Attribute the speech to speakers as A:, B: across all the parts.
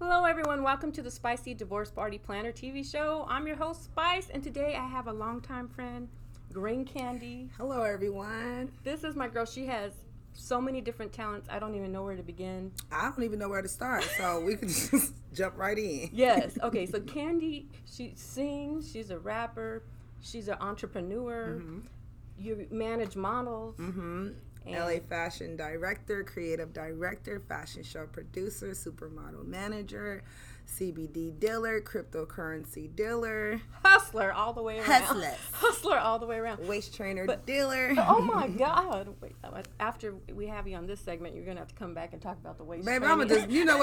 A: Hello, everyone. Welcome to the Spicy Divorce Party Planner TV show. I'm your host, Spice, and today I have a longtime friend, Green Candy.
B: Hello, everyone.
A: This is my girl. She has so many different talents. I don't even know where to begin.
B: I don't even know where to start, so we can just jump right in.
A: Yes. Okay, so Candy, she sings. She's a rapper. She's an entrepreneur.
B: Mm-hmm.
A: You manage models.
B: Mm-hmm. LA fashion director, creative director, fashion show producer, supermodel manager, CBD dealer, cryptocurrency dealer.
A: Hustler all the way around.
B: Hustler
A: all the way around.
B: Waist trainer dealer.
A: Oh my God. Wait, after we have you on this segment, you're going to have to come back and talk about the waist
B: Baby,
A: training.
B: I'm going to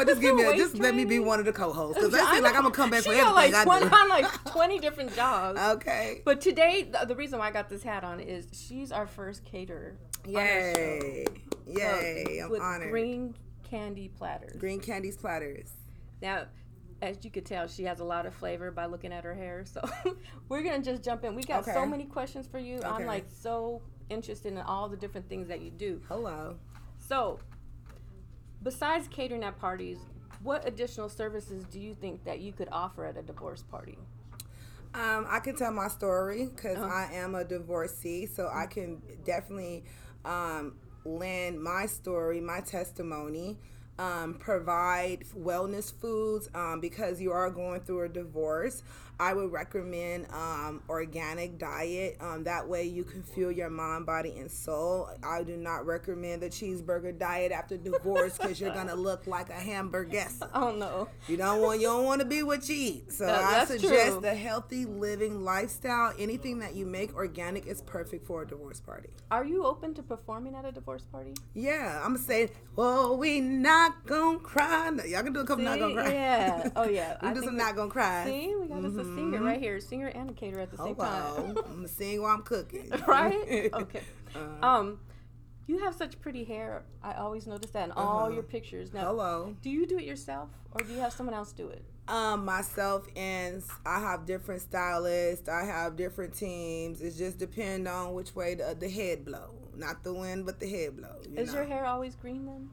B: just give me just let me be one of the co-hosts. Because I feel like I'm going to come back for everything
A: I'm like 20 different jobs.
B: Okay.
A: But today, the reason why I got this hat on is she's our first caterer.
B: Yay. Yay. I'm
A: with
B: honored.
A: Green Candy Platters.
B: Green Candy's Platters.
A: Now, as you could tell, she has a lot of flavor by looking at her hair. So we're going to just jump in. We got so many questions for you. Okay. I'm like so interested in all the different things that you do.
B: Hello.
A: So besides catering at parties, what additional services do you think that you could offer at a divorce party?
B: I can tell my story because I am a divorcee, so I can definitely lend my story, my testimony, provide wellness foods because you are going through a divorce. I would recommend organic diet. That way you can fuel your mind, body, and soul. I do not recommend the cheeseburger diet after divorce because you're gonna look like a hamburguesa.
A: Oh no!
B: You don't want to be what you eat. So I suggest a healthy living lifestyle. Anything that you make organic is perfect for a divorce party.
A: Are you open to performing at a divorce party?
B: Yeah, I'm gonna say, "Oh, we not gonna cry." No, y'all can do a couple not gonna cry.
A: Yeah. Oh yeah.
B: We do some not gonna cry.
A: See, we got us a singer right here, singer and a caterer at the same time.
B: I'm gonna sing while I'm cooking.
A: Right? Okay. You have such pretty hair. I always notice that in all your pictures. Now, do you do it yourself, or do you have someone else do it?
B: Myself, and I have different stylists. I have different teams. It just depends on which way the head blow. Not the wind, but the head blow.
A: Is your hair always green then?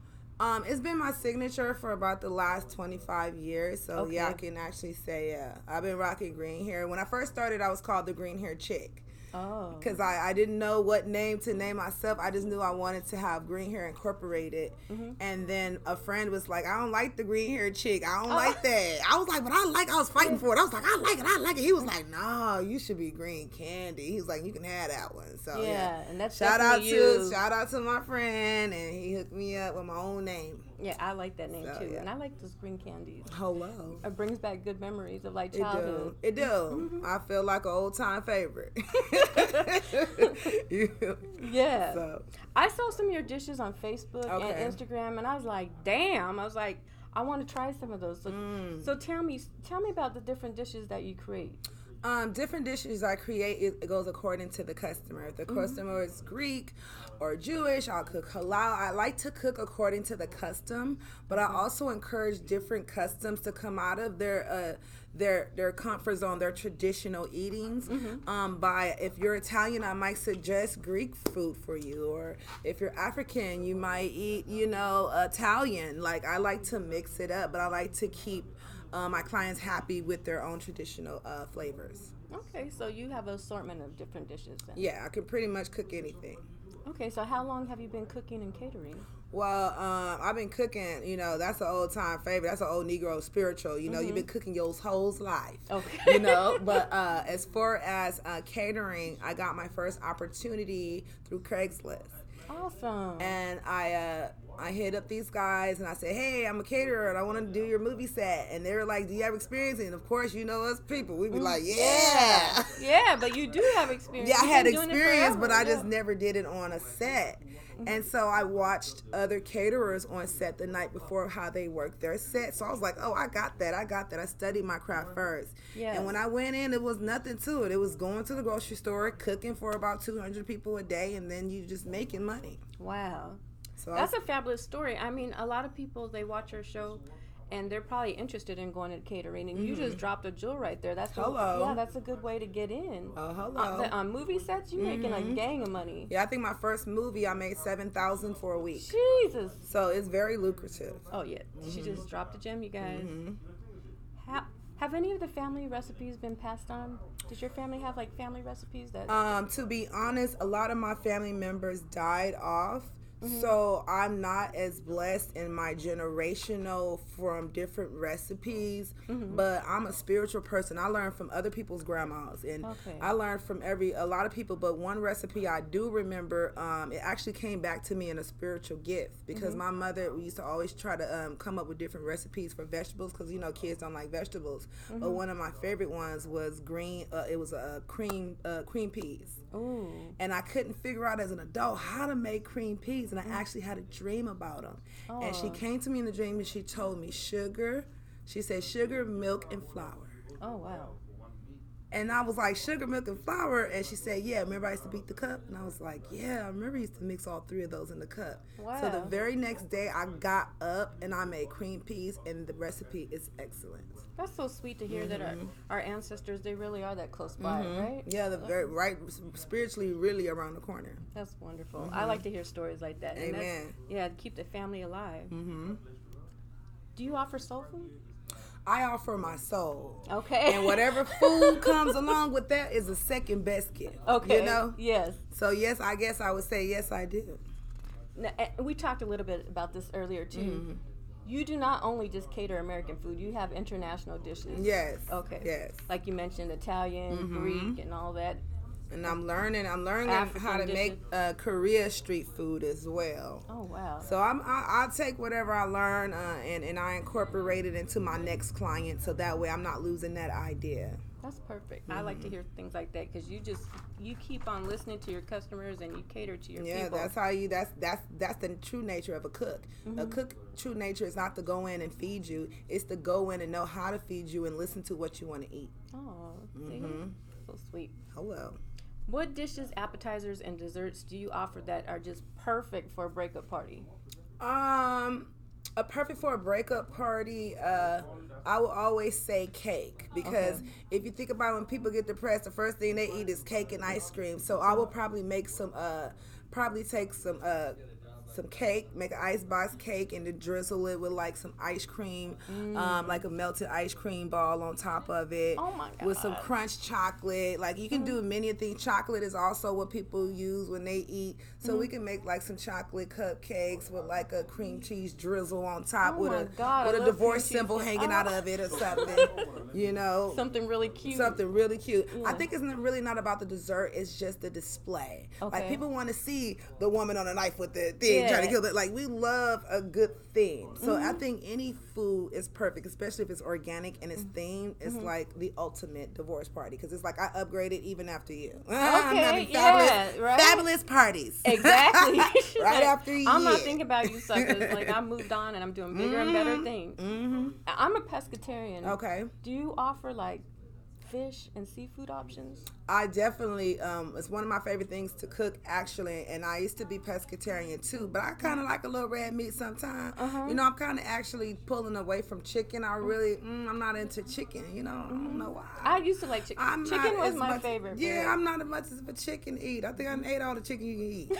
B: It's been my signature for about the last 25 years. So yeah, I can actually say I've been rocking green hair. When I first started, I was called the green hair chick.
A: Oh.
B: Because I didn't know what name to name myself. I just knew I wanted to have green hair incorporated. Mm-hmm. And then a friend was like, I don't like the green hair chick. I don't like that. I was like, but I was fighting for it. I was like, I like it. He was like, no, you should be Green Candy. He was like, you can have that one. So
A: yeah. And that's
B: shout out to my friend, and he hooked me up with my own name.
A: Yeah, I like that name too. Yeah. And I like those green candies.
B: Hello.
A: It brings back good memories of like childhood.
B: It do. Mm-hmm. I feel like an old time favorite.
A: Yeah. So. I saw some of your dishes on Facebook and Instagram, and I was like, damn. I want to try some of those. So tell me about the different dishes that you create.
B: Different dishes I create, it goes according to the customer. If the customer is Greek or Jewish, I'll cook halal. I like to cook according to the custom, but I also encourage different customs to come out of their comfort zone, their traditional eatings. If you're Italian, I might suggest Greek food for you, or if you're African, you might eat, Italian. Like, I like to mix it up, but I like to keep my clients happy with their own traditional flavors.
A: Okay, so you have an assortment of different dishes then.
B: Yeah, I can pretty much cook anything.
A: Okay, so how long have you been cooking and catering?
B: Well, I've been cooking, that's an old time favorite. That's an old Negro spiritual. You've been cooking your whole life.
A: Okay.
B: But as far as catering, I got my first opportunity through Craigslist.
A: Awesome.
B: And I hit up these guys and I said, hey, I'm a caterer and I want to do your movie set. And they were like, do you have experience? And of course, us people, we'd be like, yeah.
A: Yeah, but you do have experience.
B: Yeah, I had experience, but I just never did it on a set. And so I watched other caterers on set the night before how they work their set. So I was like, oh, I got that. I studied my craft first. Yes. And when I went in, it was nothing to it. It was going to the grocery store, cooking for about 200 people a day, and then you just making money.
A: Wow. So that's a fabulous story. I mean, a lot of people, they watch our show and they're probably interested in going to catering, and you just dropped a jewel right there. That's that's a good way to get in.
B: Oh, hello.
A: On movie sets, you're making a gang of money.
B: Yeah, I think my first movie I made $7,000 for a week.
A: Jesus.
B: So it's very lucrative.
A: Oh yeah, she just dropped a gem, you guys. Have any of the family recipes been passed on? Does your family have like family recipes that?
B: To be honest, a lot of my family members died off. So I'm not as blessed in my generational from different recipes, but I'm a spiritual person. I learned from other people's grandmas, and I learned from a lot of people. But one recipe I do remember, it actually came back to me in a spiritual gift, because my mother used to always try to come up with different recipes for vegetables, because kids don't like vegetables. But one of my favorite ones was green. It was cream peas.
A: Ooh.
B: And I couldn't figure out as an adult how to make cream peas, and I actually had a dream about them. And she came to me in the dream and she told me sugar. She said sugar, milk, and flour.
A: Oh, wow.
B: And I was like, sugar, milk, and flour. And she said, yeah, remember I used to beat the cup? And I was like, yeah, I remember I used to mix all three of those in the cup.
A: Wow.
B: So the very next day I got up and I made cream peas, and the recipe is excellent.
A: That's so sweet to hear that our ancestors, they really are that close by, right?
B: Yeah, right, spiritually really around the corner.
A: That's wonderful. I like to hear stories like that. And
B: Amen.
A: Keep the family alive. Do you offer soul food?
B: I offer my soul.
A: Okay.
B: And whatever food comes along with that is a second best gift.
A: Okay.
B: Yes. So yes, I guess I would say yes, I do.
A: Now, we talked a little bit about this earlier too. You do not only just cater American food, you have international dishes.
B: Yes.
A: Okay.
B: Yes.
A: Like you mentioned, Italian, Greek, and all that.
B: And I'm learning
A: African
B: how to
A: dishes.
B: make Korea street food as well.
A: Oh, wow.
B: So I'll take whatever I learn and I incorporate it into my next client, so that way I'm not losing that idea.
A: That's perfect. I like to hear things like that, because you keep on listening to your customers and you cater to your people.
B: Yeah, that's the true nature of a cook. A cook true nature is not to go in and feed you. It's to go in and know how to feed you and listen to what you want to eat.
A: Oh, see? So sweet.
B: Hello.
A: What dishes, appetizers, and desserts do you offer that are just perfect for a breakup party?
B: A perfect for a breakup party, I will always say cake, because if you think about when people get depressed, the first thing they eat is cake and ice cream. So I will probably make take some cake, make an icebox cake, and then drizzle it with like some ice cream, like a melted ice cream ball on top of it.
A: Oh my God.
B: With some crunch chocolate. Like you can do many things. Chocolate is also what people use when they eat. So we can make like some chocolate cupcakes with like a cream cheese drizzle on top with a divorce symbol hanging out of it or something.
A: Something really cute.
B: Yeah. I think it's really not about the dessert. It's just the display.
A: Okay.
B: Like people want to see the woman on a knife with the thing trying to kill it. Like we love a good theme. So I think any food is perfect, especially if it's organic and it's themed. It's like the ultimate divorce party, because it's like I upgraded even after you. I'm having fabulous parties.
A: Exactly.
B: Right after you.
A: I'm not thinking about you suckers. Like I moved on and I'm doing bigger and better things. I'm a pescatarian.
B: Okay.
A: Do you offer like fish and seafood options?
B: I definitely, it's one of my favorite things to cook, actually, and I used to be pescatarian too, but I kind of like a little red meat sometimes. I'm kind of actually pulling away from chicken. I really, I'm not into chicken, I don't know why.
A: I used to like chicken. Chicken was my favorite.
B: Yeah, I'm not as much of a chicken eat. I think I ate all the chicken you can eat.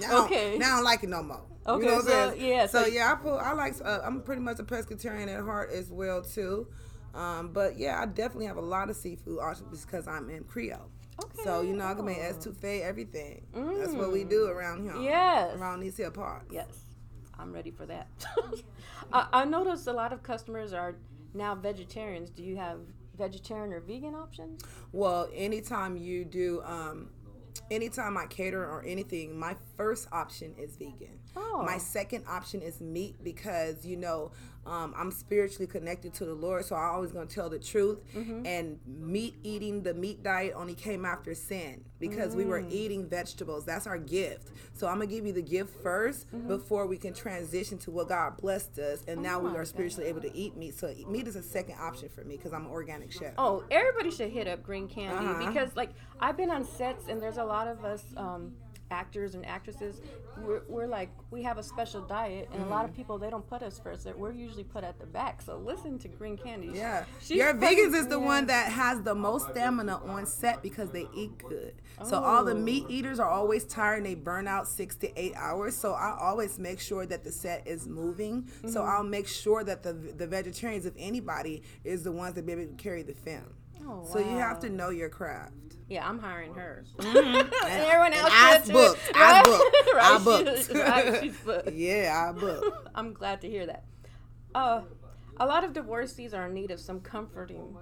B: Now I don't like it no more.
A: Okay,
B: you know what
A: so
B: I'm pretty much a pescatarian at heart as well too. But yeah, I definitely have a lot of seafood options because I'm in Creole.
A: Okay.
B: So, I can make etouffee, everything. That's what we do around here.
A: Yes.
B: Around these here parts.
A: Yes. I'm ready for that. I noticed a lot of customers are now vegetarians. Do you have vegetarian or vegan options?
B: Well, anytime I cater or anything, my first option is vegan.
A: Oh.
B: My second option is meat, because I'm spiritually connected to the Lord, so I'm always going to tell the truth. And the meat diet only came after sin, because we were eating vegetables. That's our gift. So I'm going to give you the gift first before we can transition to what God blessed us, and now we are spiritually able to eat meat. So meat is a second option for me, because I'm an organic chef.
A: Oh, everybody should hit up Green Candy, because like I've been on sets and there's a lot of us actors and actresses, we're like, we have a special diet, and a lot of people, they don't put us first. We're usually put at the back. So listen to Green Candy.
B: Yeah. Your vegans is the one that has the most stamina on set because they eat good. So all the meat eaters are always tired and they burn out 6 to 8 hours. So I always make sure that the set is moving. So I'll make sure that the vegetarians, if anybody, is the ones that be able to carry the film. Oh, wow. So you have to know your craft.
A: Yeah, I'm hiring her. And everyone else
B: I booked. I booked.
A: Right,
B: I booked.
A: Right, she's booked.
B: Yeah, I booked.
A: I'm glad to hear that. A lot of divorcees are in need of some comforting,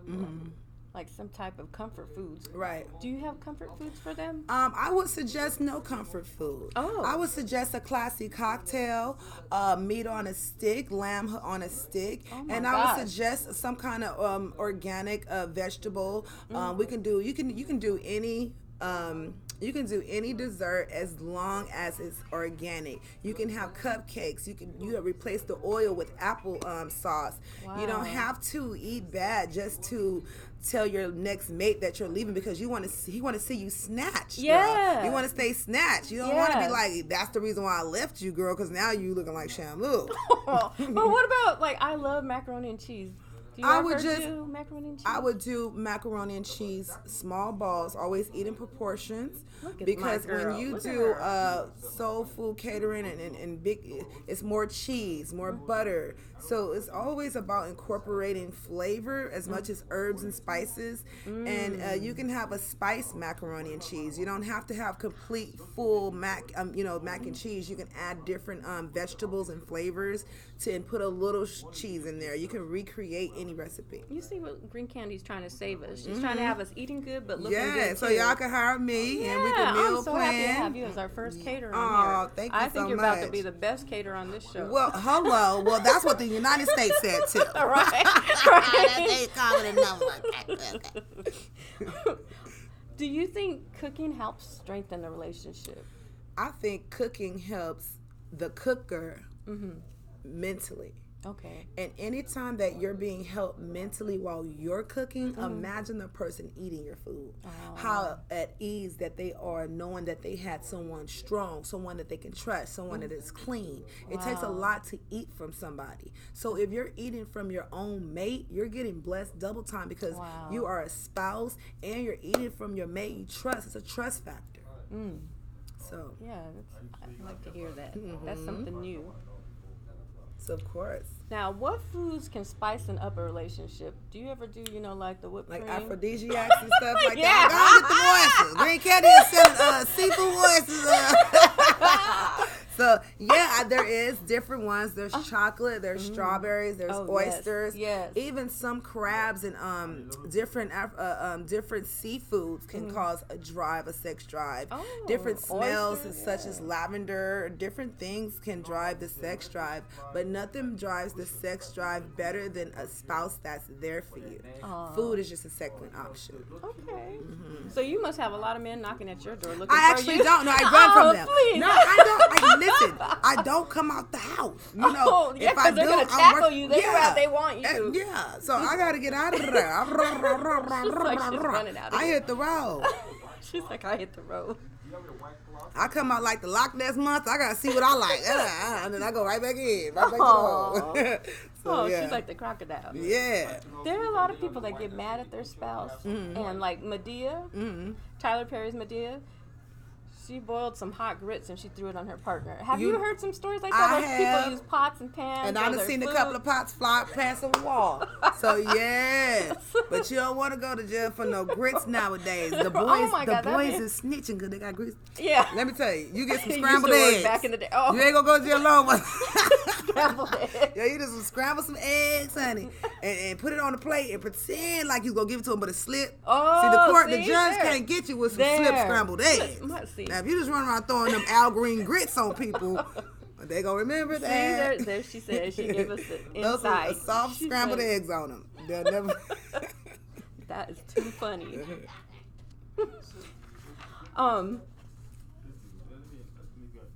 A: like some type of comfort foods.
B: Right.
A: Do you have comfort foods for them?
B: I would suggest no comfort food.
A: Oh.
B: I would suggest a classy cocktail, meat on a stick, lamb on a stick, and I would suggest some kind of organic vegetable. You can do any. You can do any dessert as long as it's organic. You can have cupcakes. You replace the oil with apple sauce. Wow. You don't have to eat bad just to tell your next mate that you're leaving because he want to see you snatched.
A: Yeah,
B: girl. You want to stay snatched. You don't want to be like, that's the reason why I left you, girl, because now you looking like Shamu.
A: But what about, like, I love macaroni and cheese. Do you do macaroni and cheese?
B: I would do macaroni and cheese, small balls, always eat in proportions. Because when you do soul food catering and big, it's more cheese, more butter. So it's always about incorporating flavor as much as herbs and spices. And you can have a spiced macaroni and cheese. You don't have to have complete full mac and cheese. You can add different vegetables and flavors and put a little cheese in there. You can recreate any recipe.
A: You see what Green Candy's trying to save us. She's trying to have us eating good but looking good.
B: Yeah, so y'all can hire me and we can meal
A: I'm so
B: plan.
A: happy to have you as our first caterer on here.
B: Thank you so much.
A: I think you're about to be the best caterer on this show.
B: Well, hello. Well, that's what the United States said too.
A: Right.
B: They call it enough.
A: Do you think cooking helps strengthen the relationship?
B: I think cooking helps the cooker mentally.
A: Okay.
B: And anytime that you're being helped mentally while you're cooking, imagine the person eating your food. How at ease that they are knowing that they had someone strong, someone that they can trust, someone that is clean. It takes a lot to eat from somebody. So if you're eating from your own mate, you're getting blessed double time because you are a spouse and you're eating from your mate you trust. It's a trust factor. So
A: yeah, I'd like to hear that. That's something new.
B: So of course.
A: Now, what foods can spice and up a relationship? Do you ever do, like the whipped cream?
B: Like aphrodisiacs and stuff like that. I'll get the oysters. Green Candy is selling seafood oysters. So, yeah, there is different ones. There's chocolate, there's strawberries, there's oysters.
A: Yes.
B: Even some crabs and different seafoods can cause a sex drive. Different smells such as lavender, different things can drive the sex drive. But nothing drives the sex drive better than a spouse that's there for you. Food is just a second option.
A: Okay. So you must have a lot of men knocking at your door looking
B: I
A: for you.
B: actually don't. No, I run from them.
A: Please.
B: No, I don't. Listen, I don't come out the house.
A: If I do, they're going to tackle you. They want you.
B: Yeah, so I got to get out of there.
A: Like she's running out of
B: I hit the road.
A: She's like, I hit the road.
B: I come out like the Loch Ness Monster. I got to see what I like. And then I go right back in. Right back to the home.
A: She's like the crocodile.
B: Yeah.
A: There are a lot of people that get mad at their spouse. And like Medea, Tyler Perry's Medea, she boiled some hot grits and she threw it on her partner. Have you heard some stories like that? People use pots and pans.
B: And I've seen a couple of pots fly past the wall. So yeah, but you don't want to go to jail for no grits nowadays. The boys is snitching because they got grits.
A: Yeah.
B: Let me tell you, you get some scrambled eggs.
A: Back in the day.
B: You ain't gonna go to jail long.
A: Scrambled eggs.
B: Yeah, you just scramble some eggs, honey, and put it on the plate and pretend like you gonna give it to them, but it slip. The judge can't get you with some slip scrambled eggs. Now, if you just run around throwing them Al Green grits on people, they gonna remember that.
A: There she said. She gave us the insight.
B: Those are soft scrambled eggs on them. They'll never.
A: That is too funny.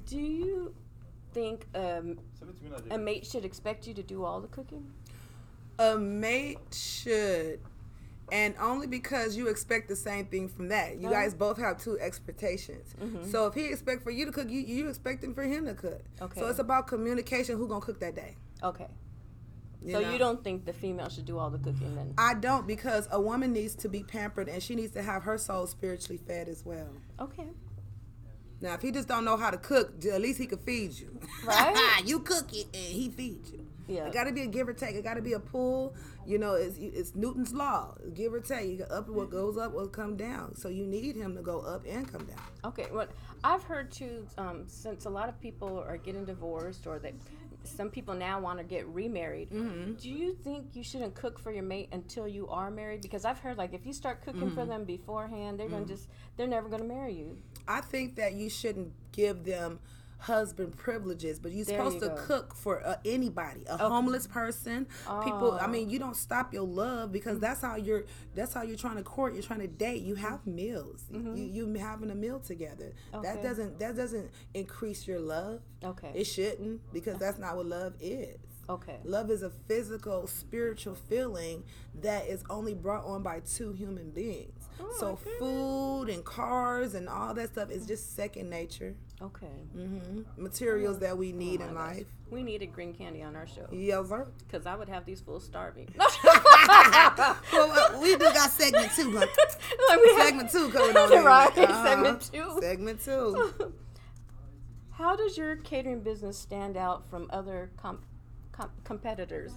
A: Do you think a mate should expect you to do all the cooking?
B: A mate should And only because you expect the same thing from that. You guys both have two expectations. So if he expect for you to cook, you expecting for him to cook. Okay. So it's about communication. Who gonna cook that day?
A: Okay. You don't think the female should do all the cooking then?
B: I don't, because a woman needs to be pampered and she needs to have her soul spiritually fed as well.
A: Okay.
B: Now, if he just don't know how to cook, at least he could feed you.
A: Right?
B: You cook it and he feeds you.
A: Yeah.
B: It got to be a give or take. It got to be a pull. You know, it's Newton's law. Give or take. You go up, what goes up will come down. So you need him to go up and come down.
A: Okay. Well, I've heard too, since a lot of people are getting divorced, or some people now want to get remarried. Do you think you shouldn't cook for your mate until you are married? Because I've heard, like, if you start cooking for them beforehand, they're never going to marry you.
B: I think that you shouldn't give them husband privileges, but you're supposed to cook for anybody, a homeless person, people. I mean, you don't stop your love, because that's how you're trying to court, you're trying to date. You have meals. You having a meal together. That doesn't increase your love. Okay. It shouldn't, because that's not what love is. Okay. Love is a physical, spiritual feeling that is only brought on by two human beings. So food and cars and all that stuff is just second nature. Okay. Materials that we need in life.
A: We needed green candy on our show.
B: Yes, sir.
A: Because I would have these fools starving.
B: Well, we do got segment 2. Segment 2 coming on.
A: Right. Segment 2.
B: Segment 2.
A: How does your catering business stand out from other competitors?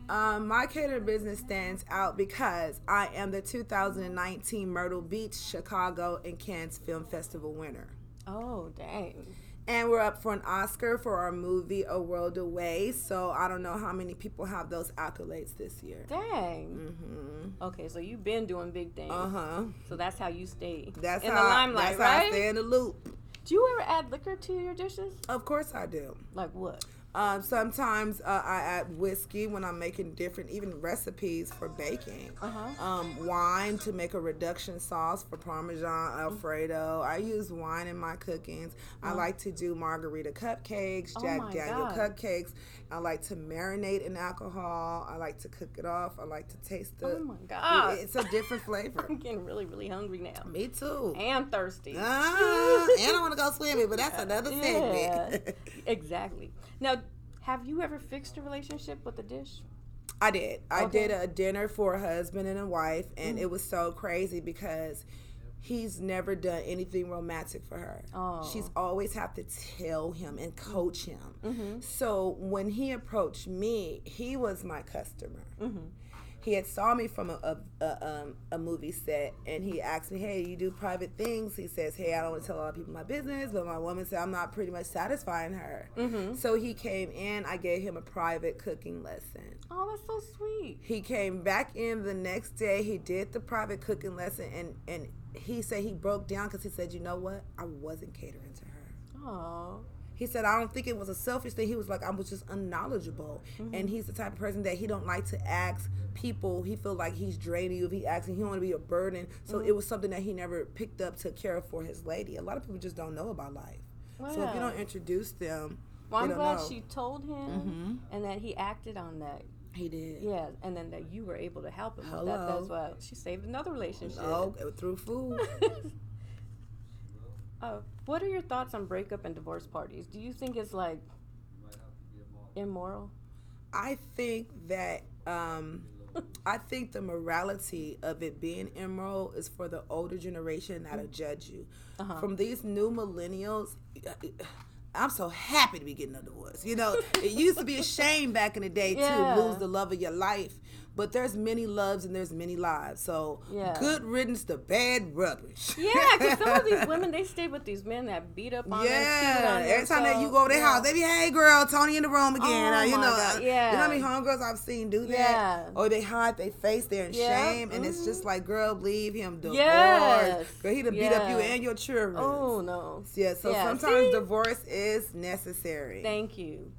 B: My catering business stands out because I am the 2019 Myrtle Beach, Chicago, and Cannes Film Festival winner.
A: Oh, dang.
B: And we're up for an Oscar for our movie, A World Away. So I don't know how many people have those accolades this year.
A: Dang. Okay, so you've been doing big things. So that's how you stay in the limelight,
B: that's
A: right?
B: How I stay in the loop.
A: Do you ever add liquor to your dishes?
B: Of course I do.
A: Like what?
B: Sometimes I add whiskey when I'm making different, even recipes for baking. Wine to make a reduction sauce for Parmesan Alfredo. I use wine in my cookings. I like to do margarita cupcakes, Jack Daniel cupcakes. I like to marinate in alcohol. I like to cook it off. I like to taste the.
A: Oh my God!
B: It's a different flavor.
A: I'm getting really, really hungry now.
B: Me too.
A: And thirsty.
B: And I want to go swimming, but that's another segment.
A: Exactly. Now, have you ever fixed a relationship with a dish?
B: I did. I did a dinner for a husband and a wife, and it was so crazy because he's never done anything romantic for her. She's always have to tell him and coach him. So when he approached me, he was my customer. He had saw me from a movie set, and he asked me, hey, you do private things? He says, hey, I don't want to tell a lot of people my business, but my woman said I'm not pretty much satisfying her. So he came in. I gave him a private cooking lesson.
A: Oh, that's so sweet.
B: He came back in the next day. He did the private cooking lesson, and he said he broke down because he said, you know what? I wasn't catering to her.
A: Oh.
B: He said, I don't think it was a selfish thing. He was like, I was just unknowledgeable. And he's the type of person that he don't like to ask people. He feel like he's draining you if he asks him. He don't want to be a burden. So it was something that he never picked up to care for his lady. A lot of people just don't know about life. Wow. So if you don't introduce them,
A: well, I'm glad she told him and that he acted on that.
B: He did.
A: Yeah, and then that you were able to help him with that. That's why she saved another relationship.
B: Oh, through food.
A: What are your thoughts on breakup and divorce parties? Do you think it's like immoral?
B: I think that I think the morality of it being immoral is for the older generation not to judge you. From these new millennials, I'm so happy to be getting a divorce. You know, it used to be a shame back in the day to lose the love of your life. But there's many loves and there's many lives. So good riddance to bad rubbish.
A: Yeah, because some of these women, they stay with these men that beat up on them. Yeah,
B: every time that you go over their house, they be, hey girl, Tony in the room again.
A: You know
B: how many homegirls I've seen do that? Yeah. Or they hide their face there in shame, and it's just like, girl, leave him divorce. Yes. Girl, he done beat up you and your children.
A: Oh, no.
B: Yeah, so sometimes divorce is necessary.
A: Thank you.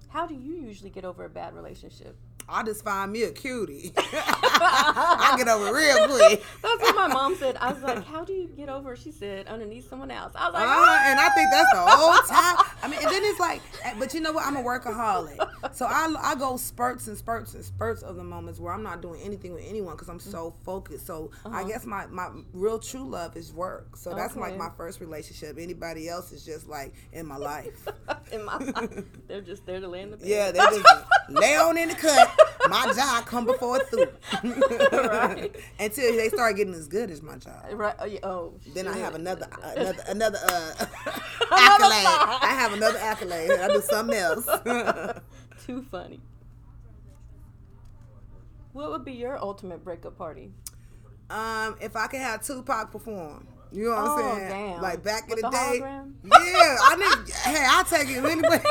A: How do you usually get over a bad relationship?
B: I just find me a cutie. I get over real quick.
A: That's what my mom said. I was like, how do you get over? She said, underneath someone else. I was like,
B: and I think that's the whole time. I mean, and then it's like, but you know what? I'm a workaholic. So I go spurts and spurts and spurts of the moments where I'm not doing anything with anyone because I'm so focused. So I guess my real true love is work. So that's like my first relationship. Anybody else is just like in my life.
A: In my life. They're just there to lay in the bed.
B: Yeah, they just lay on in the cut. My job come before it's through.
A: Right.
B: Until they start getting as good as my job.
A: Right. Oh,
B: Then I have another
A: Another
B: accolade. I have another accolade. I do something else.
A: Too funny. What would be your ultimate breakup party?
B: If I could have Tupac perform. You know what I'm saying?
A: Damn.
B: Like back
A: With
B: in the day.
A: hologram?
B: Yeah, I'll take it anyway.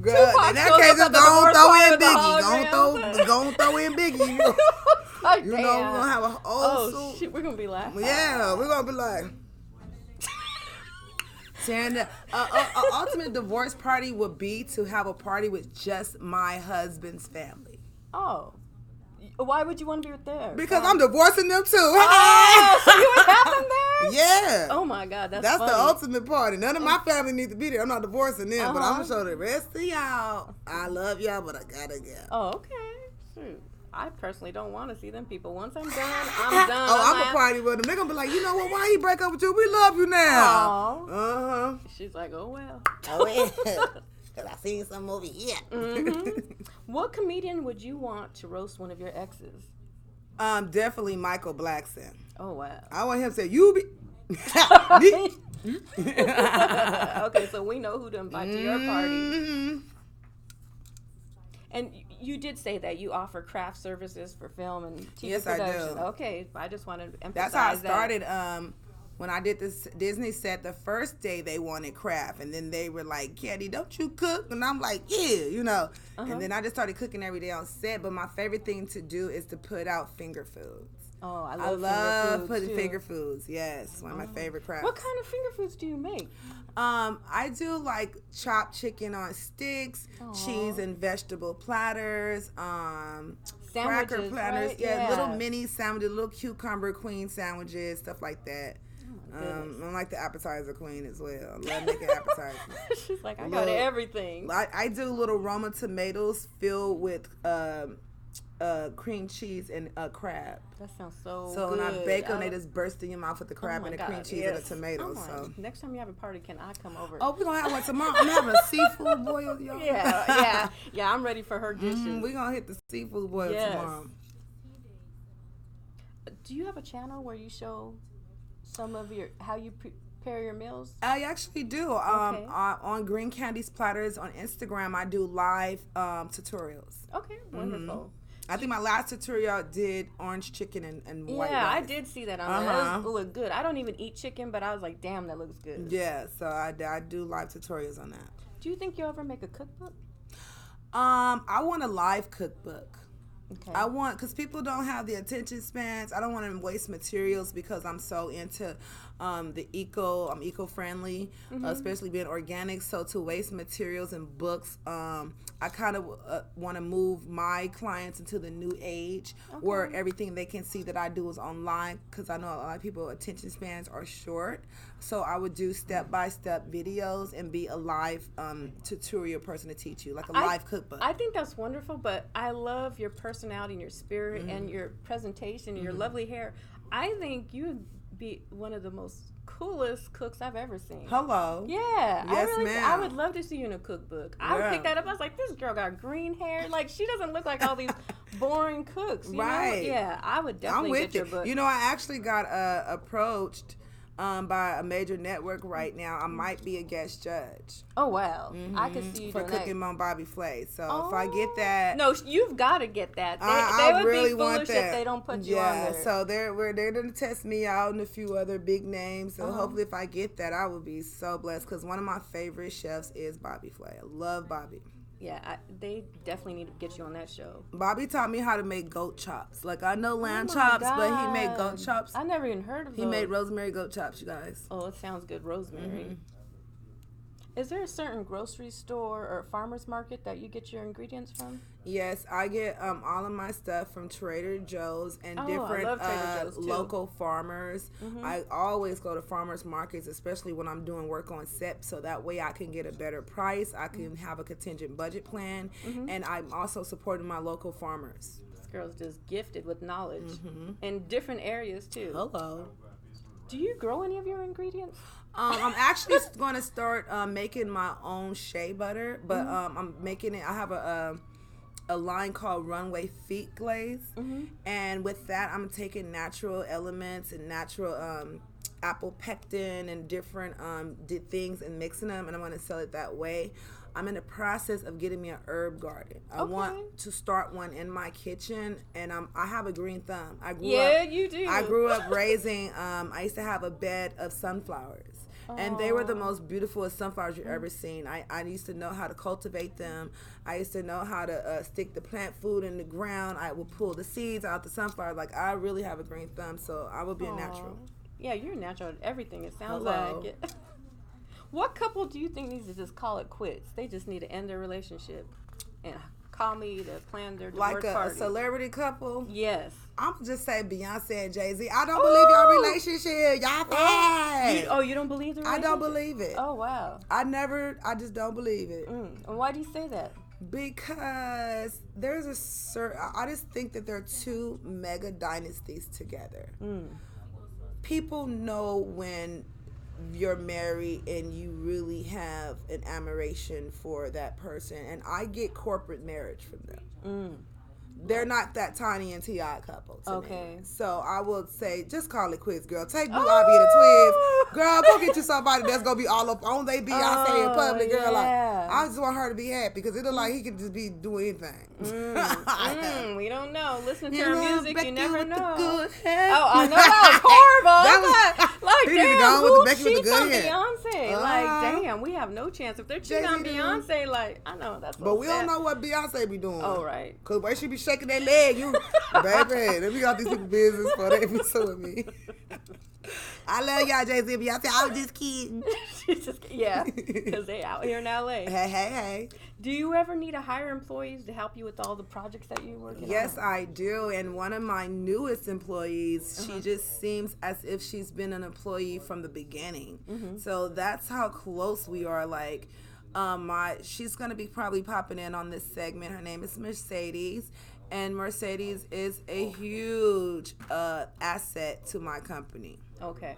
B: Girl, in that case, just don't throw in Biggie. Don't throw in Biggie. You know,
A: Like,
B: we're gonna have a
A: Oh shit, we're gonna be laughing.
B: Yeah, we're gonna be like. An ultimate divorce party would be to have a party with just my husband's family.
A: Oh. Why would you want to be with them?
B: Because I'm divorcing them too.
A: Oh, so you would have them there?
B: Yeah.
A: Oh my God, that's
B: the
A: funny.
B: ultimate party. None of my family needs to be there. I'm not divorcing them, but I'm gonna show the rest of y'all. I love y'all, but I gotta go.
A: Oh, okay. Shoot. I personally don't want to see them people. Once I'm done, I'm done.
B: I'm a party with them. They're gonna be like, you know what? Why he break up with you? We love you now.
A: Aww. She's like, oh well.
B: Oh yeah. Cause I seen some movie here.
A: What comedian would you want to roast one of your exes?
B: Definitely Michael Blackson.
A: Oh wow.
B: I want him to say, you be.
A: Okay, so we know who to invite to your party. And you did say that you offer craft services for film and TV production.
B: I do.
A: Okay, I just wanted to emphasize
B: That's how I started. When I did this Disney set, the first day they wanted craft, and then they were like, "Candy, don't you cook?" And I'm like, "Yeah, you know." And then I just started cooking every day on set. But my favorite thing to do is to put out finger foods.
A: Oh, I
B: love
A: finger foods
B: putting
A: too.
B: finger foods. Yes, one of my favorite crafts.
A: What kind of finger foods do you make?
B: I do like chopped chicken on sticks, cheese and vegetable platters, cracker platters,
A: right?
B: yeah, little mini sandwiches, little cucumber queen sandwiches, stuff like that. I'm like the appetizer queen as well. I love making appetizers.
A: She's like, I got everything.
B: I do little Roma tomatoes filled with cream cheese and crab.
A: That sounds so good.
B: So when I bake them, they just burst in your mouth with the crab and the cream cheese and the tomatoes.
A: So next time you have a party, can I come over?
B: Oh, we're gonna have one tomorrow. I'm having a seafood boil, y'all.
A: Yeah. I'm ready for her dishes.
B: We're gonna hit the seafood boil tomorrow.
A: Do you have a channel where you show some of how you prepare your meals?
B: I actually do. On Green Candy's Platters on Instagram, I do live tutorials.
A: Okay, wonderful.
B: I think my last tutorial did orange chicken and white rice.
A: Yeah, I did see that on there. It looked good. I don't even eat chicken, but I was like, damn, that looks good.
B: Yeah, so I do live tutorials on that.
A: Do you think you'll ever make a cookbook?
B: I want a live cookbook.
A: Okay.
B: I want, because people don't have the attention spans. I don't want to waste materials because I'm so into I'm eco-friendly, especially being organic. So to waste materials and books, I kind of want to move my clients into the new age where everything they can see that I do is online, because I know a lot of people attention spans are short. So I would do step-by-step videos and be a live tutorial person to teach you, like a live cookbook.
A: I think that's wonderful, but I love your personality and your spirit and your presentation and your lovely hair. I think you would be one of the most coolest cooks I've ever seen.
B: Hello.
A: Yeah.
B: Yes, ma'am.
A: I would love to see you in a cookbook. I would pick that up. I was like, this girl got green hair. Like, she doesn't look like all these boring cooks. You know? Yeah, I would definitely get your book.
B: You know, I actually got approached by a major network right now. I might be a guest judge.
A: Oh, wow. I could see you
B: for
A: doing
B: cooking on Bobby Flay. So if I get that,
A: no, you've got to get that. They would really be foolish if they don't put you on there.
B: Yeah, so they're gonna test me out and a few other big names. So hopefully, if I get that, I would be so blessed, because one of my favorite chefs is Bobby Flay. I love Bobby.
A: Yeah, they definitely need to get you on that show.
B: Bobby taught me how to make goat chops. Like, I know lamb chops, but he made goat chops.
A: I never even heard of those.
B: He made rosemary goat chops, you guys.
A: Oh, it sounds good, rosemary. Is there a certain grocery store or farmer's market that you get your ingredients from?
B: Yes, I get all of my stuff from Trader Joe's and different local farmers. Mm-hmm. I always go to farmers markets, especially when I'm doing work on set, so that way I can get a better price. I can have a contingent budget plan, and I'm also supporting my local farmers.
A: This girl's just gifted with knowledge in different areas too.
B: Hello.
A: Do you grow any of your ingredients?
B: I'm actually going to start making my own shea butter, but I'm making it. I have a line called Runway Feet Glaze, and with that, I'm taking natural elements and natural apple pectin and different things and mixing them, and I'm going to sell it that way. I'm in the process of getting me an herb garden. I want to start one in my kitchen, and I have a green thumb.
A: You do.
B: I grew up raising. I used to have a bed of sunflowers. And they were the most beautiful sunflowers you've ever seen. I used to know how to cultivate them. I used to know how to stick the plant food in the ground. I would pull the seeds out the sunflower. Like, I really have a green thumb, so I would be a natural.
A: Yeah, you're natural at everything. It sounds like it. What couple do you think needs to just call it quits? They just need to end their relationship and call me to plan their divorce party.
B: Like a celebrity couple?
A: Yes.
B: I'm just saying Beyonce and Jay-Z. I don't believe y'all relationship. Y'all fine.
A: You don't believe the relationship?
B: I don't believe it.
A: Oh, wow.
B: I just don't believe it.
A: And why do you say that?
B: Because there's I just think that there are two mega dynasties together. People know when you're married and you really have an admiration for that person, and I get corporate marriage from them. They're not that Tiny and T.I. couple to me. So I will say, just call it quits, girl. Take Blue Ivy and the twins. Girl, go get you somebody that's going to be all up on they Beyonce in public, girl. Like, I just want her to be happy because it look like he can just be doing anything.
A: We don't know. Listening to her music, you never know.
B: Good hair.
A: Oh, I know that was horrible. Like, damn, who cheats on Beyonce? Like, damn, we have no chance. If they're cheating on Beyonce, like, I know that's
B: but we don't know what Beyonce be doing.
A: Oh, right.
B: Because why she be shaking that leg, baby, let me got these people business for they be suing me. I love y'all, Jay-Z and Beyonce. I was just kidding.
A: Because they out here in L.A.
B: Hey.
A: Do you ever need to hire employees to help you with all the projects that you're working on?
B: Yes, I do. And one of my newest employees, she just seems as if she's been an employee from the beginning. So that's how close we are. Like, she's going to be probably popping in on this segment. Her name is Mercedes. And Mercedes is a huge asset to my company.
A: Okay.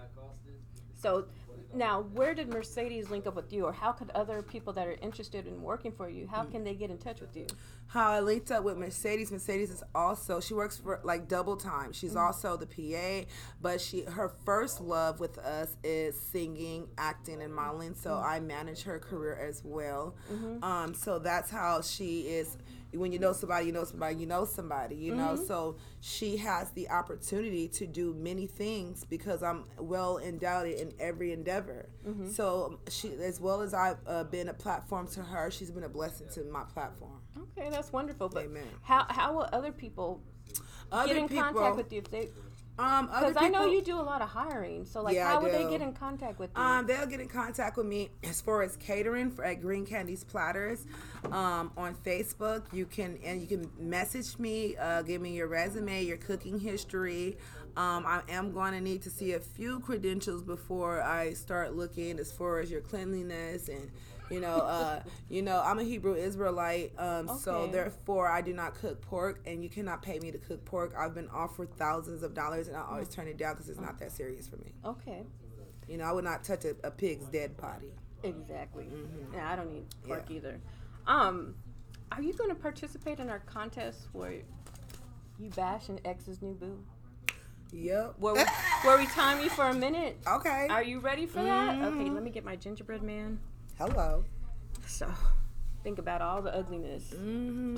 A: So now, where did Mercedes link up with you, or how could other people that are interested in working for you, how can they get in touch with you?
B: How I linked up with Mercedes is also, she works for like double time. She's also the PA, but her first love with us is singing, acting, and modeling. So I manage her career as well. So that's how she is. When you know somebody, you know somebody, you know somebody, you know. So she has the opportunity to do many things because I'm well endowed in every endeavor. So she, as well as I've been a platform to her, she's been a blessing to my platform.
A: Okay, that's wonderful. But
B: Amen.
A: How will other people get in contact with you if they? Because I know you do a lot of hiring, so like, how would they get in contact with you?
B: They'll get in contact with me as far as catering at Green Candy's Platters on Facebook. You can message me, give me your resume, your cooking history. I am going to need to see a few credentials before I start looking as far as your cleanliness and. I'm a Hebrew Israelite, so therefore I do not cook pork, and you cannot pay me to cook pork. I've been offered thousands of dollars, and I always turn it down because it's not that serious for me.
A: Okay.
B: I would not touch a pig's dead body.
A: Exactly. Yeah, I don't eat pork either. Are you going to participate in our contest where you bash an ex's new boo?
B: Yep.
A: Where we time you for a minute?
B: Okay.
A: Are you ready for that? Okay, let me get my gingerbread man.
B: Hello.
A: So, think about all the ugliness. I'm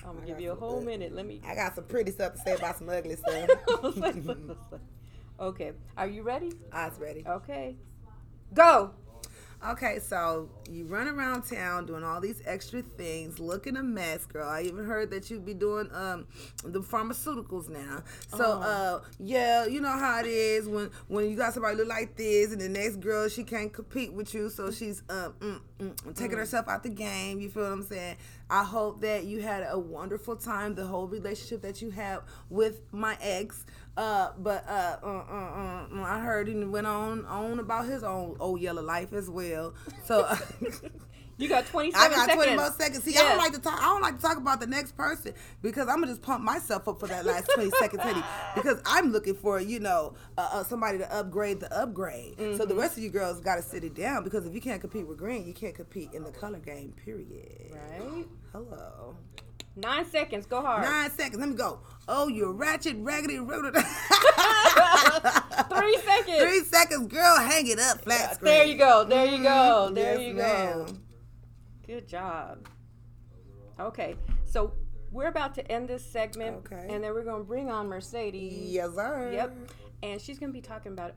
A: gonna give you a whole minute.
B: I got some pretty stuff to say about some ugly stuff.
A: Okay, are you ready?
B: I was ready.
A: Okay, go.
B: Okay, so you run around town doing all these extra things, looking a mess, girl. I even heard that you be doing the pharmaceuticals now. So yeah, you know how it is when you got somebody look like this, and the next girl she can't compete with you, so she's taking herself out the game. You feel what I'm saying? I hope that you had a wonderful time, the whole relationship that you had with my ex. But I heard he went on about his own old yellow life as well. So
A: you got 27 seconds.
B: I got 20 more seconds. See, I don't like to talk about the next person because I'm gonna just pump myself up for that last 20 seconds, honey. Because I'm looking for somebody to upgrade the upgrade. So the rest of you girls got to sit it down because if you can't compete with green, you can't compete in the color game. Period.
A: Right.
B: Hello.
A: 9 seconds. Go hard.
B: 9 seconds. Let me go. Oh, you ratchet, raggedy,
A: 3 seconds.
B: 3 seconds, girl. Hang it up, flat screen.
A: There you go. There you go. There
B: Yes,
A: you
B: ma'am.
A: go. Good job. Okay, so we're about to end this segment,
B: Okay.
A: and then we're going to bring on Mercedes.
B: Yes, sir.
A: Yep. And she's going to be talking about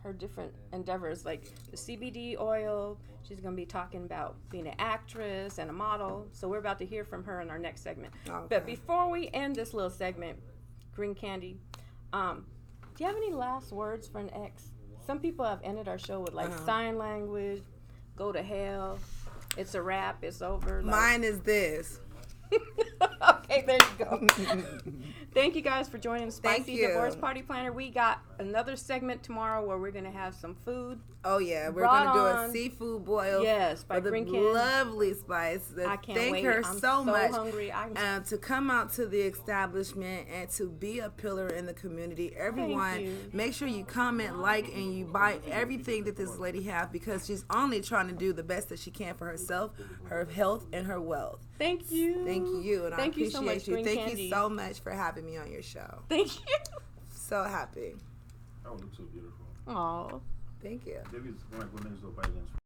A: her different endeavors, like the CBD oil. She's going to be talking about being an actress and a model. So we're about to hear from her in our next segment.
B: Okay.
A: But before we end this little segment, Green Candy, do you have any last words for an ex? Some people have ended our show with sign language, go to hell, it's a wrap, it's over.
B: Mine is this.
A: Okay, there you go. Thank you guys for joining Spicy Divorce Party Planner. We got another segment tomorrow where we're going to have some food.
B: Oh, yeah. We're going to do a seafood boil.
A: Yes, by
B: the
A: Green Candy.
B: Lovely Spice.
A: I can't
B: Thank
A: wait.
B: her
A: I'm
B: so much.
A: Hungry.
B: To come out to the establishment and to be a pillar in the community. Everyone, make sure you comment, like, and you buy everything that this lady has because she's only trying to do the best that she can for herself, her health, and her wealth.
A: Thank you.
B: Thank you. And
A: Thank
B: I appreciate
A: you so much,
B: you.
A: Green
B: Thank
A: Candy.
B: you so much for having me on your show.
A: Thank you.
B: So happy.
C: That one looks so beautiful.
A: Aw.
B: Thank you.
C: Debbie's going to go next door by